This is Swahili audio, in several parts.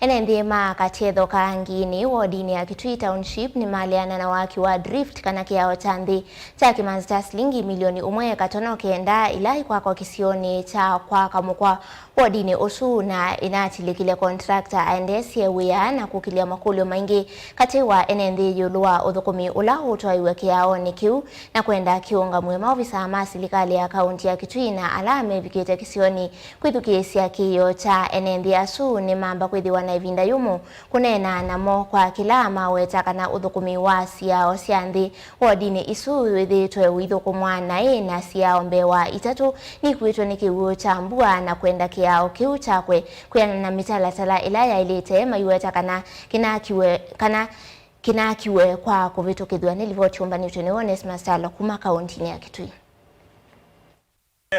ene ndima kathetho karangini wodini ya Kitui Township ni maliana na waki wa drift kana kiao chanthi cha kimanzi cha shilingi milioni 1.9 ilai kwa kisioni cha kwa kamukwa wodini usu na inatilikile contractor aendesie wia na kukilia makulio maingi kati wa ene yulua uthukumi ula utwaiwe kiao ni kiu na kwenda kiunga mwema ofisa ama serikali ya kaunti ya Kitui na alame vikite kisioni kwithukisia kiyo cha ene asu ni mamba kwithiwa na ivinda yumu kunena namo kwa kila maweta kana uthukumi wa siao sianthi wodini isu withitwe withukumwa na siao mbewa itatu ni kwitwe ni kiwu cha mbua na kwenda kiao kiu chakwe kuyana na mitalatala ilaya ilite maiweta kana kiwe kwa kuvitukithwa nilivyochumba ni tuneones masala kuma kaunti ya Kitui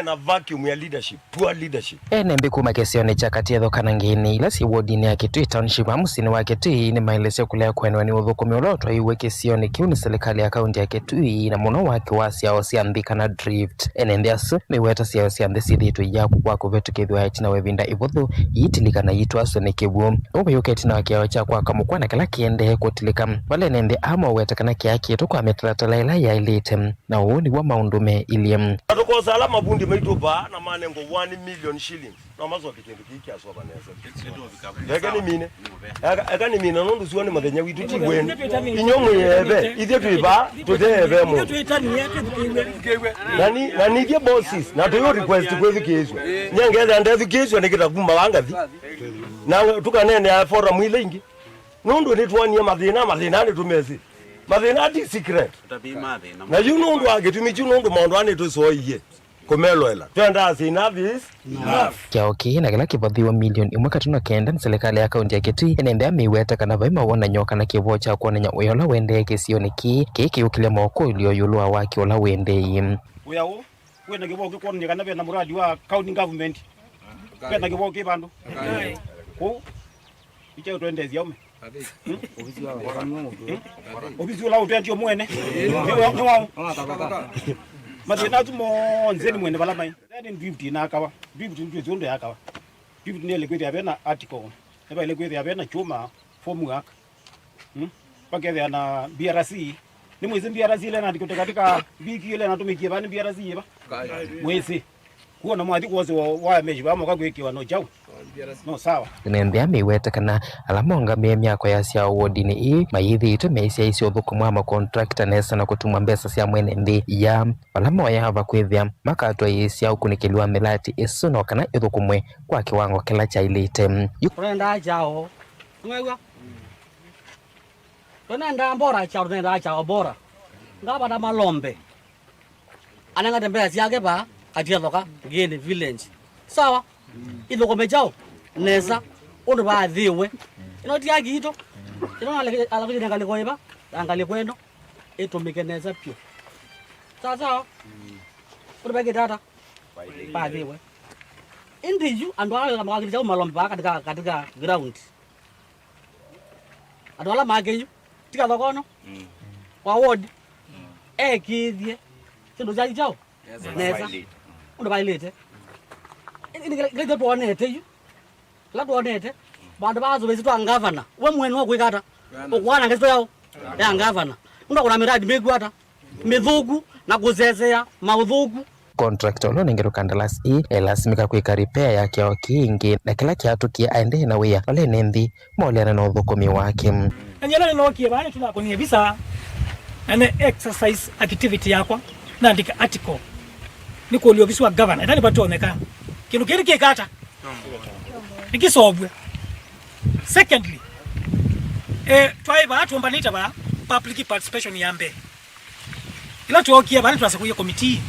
na vacuum ya leadership, poor leadership. Nembe kuma kesione cha kathetho kanangini ila si wodini ya Kitui Township amusini wa Kitui ni maeleseo kulea kwenwa ni uthukumi ulotwa iwe kesione kiu ni serikali ya kaunti ya Kitui na muno wake wa siao sianthi kana drift. Ene asu miweta siao sianthi sithitu ya kwa kuvitukithwa ya china wevinda ivuthu yitilika na yitu asu ni kiwu. Uwe yuketi na wakiao cha kwa kamukwa na kila kiende kutilika. Wale nende ama weta kana kiaki tu kwa metalatala ila ya ilite na uoni wa maundume iliem. Kwa salama bundi maitupa na manengo 1 million shillings na mazo kitindu kiki aswa banesa yakani mina nondu sione mathenya witu tigweni inyomu yebe ithie twiba tutebe mu nani thie bosses na tuyo request kwithikizwa nyengetha ndethikizwa nikita kuma wangathi na tukanene ya forum ile ingi nondu ni twanie mathina ni tumezi mathina di secret na you nondu agitumi chu nondu maundu ani tusoiye kumeloela twenda sina this kiao na kila kivothiwa milioni 1.9 ni serikali ya kaunti ya Kitui ene miweta kana vaima wona nyoka na kivo cha kuonenya uyola wende kisioni ki ukilia moko ilioyulua waki ola wende uyao wena kivo kuonenya kana na muradi wa county government wena kivo kibandu ko iche twende ziaume obisi wala utentio mwene mathina tumo nzeni mwene bala mai yani ndiviti na akawa ndiviti ndio yakawa ndiviti ne lekwete abena article eba lekwete abena chuma formu yaka pakethe na BRC ni mwezi BRC ile na ndiko katika biki ile na tumikie bani BRC yeba mwezi kuona mwathi kwose wa meji ba moka kwekiwa no jau no sawa nende miweta kana alamonga myako ya sia wodini i mayithi ite meisia isio thukumwa ma contractor nesa na kutumwa mbesa sia mwene ndi ya alamo ya hava kwithia makatwa isia ukunikiliwa milati isuno kana ithukumwe kwa kiwango kila cha ilite Tunenda chao ngaiwa tunenda mbora chao tunenda chao bora ngaba na malombe ananga tembea siake ba kathiathoka ngene village sawa ithukome chao nesa undu bathiwe ino tiagi ito ino alakujina ngalikoiba angalikweno itumike nesa pio sawa undu bagitata bathiwe indiju andwala makakija malomba katika ground andwala makeju tika thokono kwa ward kithie kindu jagi chao nesa undu bailete ile tuonete yu la tuonete bandu bazo bezitwa ngavana we mwene wa kwikata ukwana ngeso yao ya ngavana unda kuna miradi megwata mithugu na kuzezea mauthugu contractor lo ningero kandarasi elasimika kwika repair ya kiao kingi na kila kiatu kia aende na wia wale nendi molera na uthukumi wake anyala no kiebane tunakonie visa ane exercise activity yakwa na ndika article niko lio viswa governor ndani patoneka kindu kiri kikata nikisobwe secondly twaiba tuombanita ba public participation yambe ila tuokia bani twasekuye committee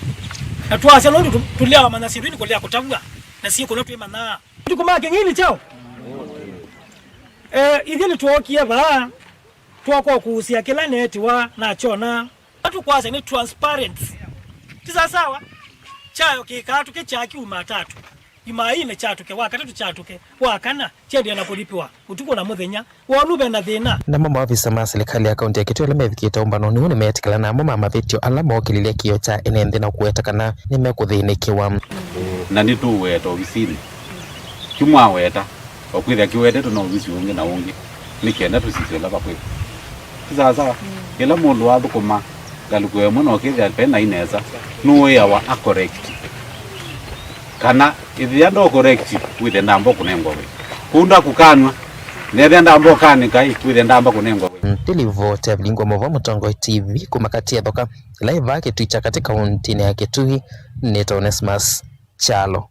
na twase londo tulia manasi ndini kolea kutagwa na sio kono twema na tukumake ngini chao idhini tuokia ba twako kuhusia kila neti wa na chona watu kwase ni transparent tisa sawa chayo kikatu kichaki umatatu imaine chatuke wakatatu chatuke wakana chedi anapolipiwa utuko na muthenya wanube na thina na mama ofisa ma serikali ya kaunti ya Kitui lemevikita umbano ni metikala na mama mavitio alama okililia kio cha enende na kuweta kana nimekuthinikiwa na nitu weta ofisini chumwa weta okwithia kiwendete no visi ungi na ungi nikenda tusitwe lava kwi sasa ila mundu wa thukuma galuko yemo no kithia pena ineza no yawa a correct kana ithia ndo correct withe ndambo kunengwa we kunda kukanwa nethia ndambo kanika withe ndamba kunengwa we Tilivote Vilingwa Mova Mutongo TV kumakatia thoka live yake Twitter katika kaunti ya Kitui. Neta Onesmus Chalo.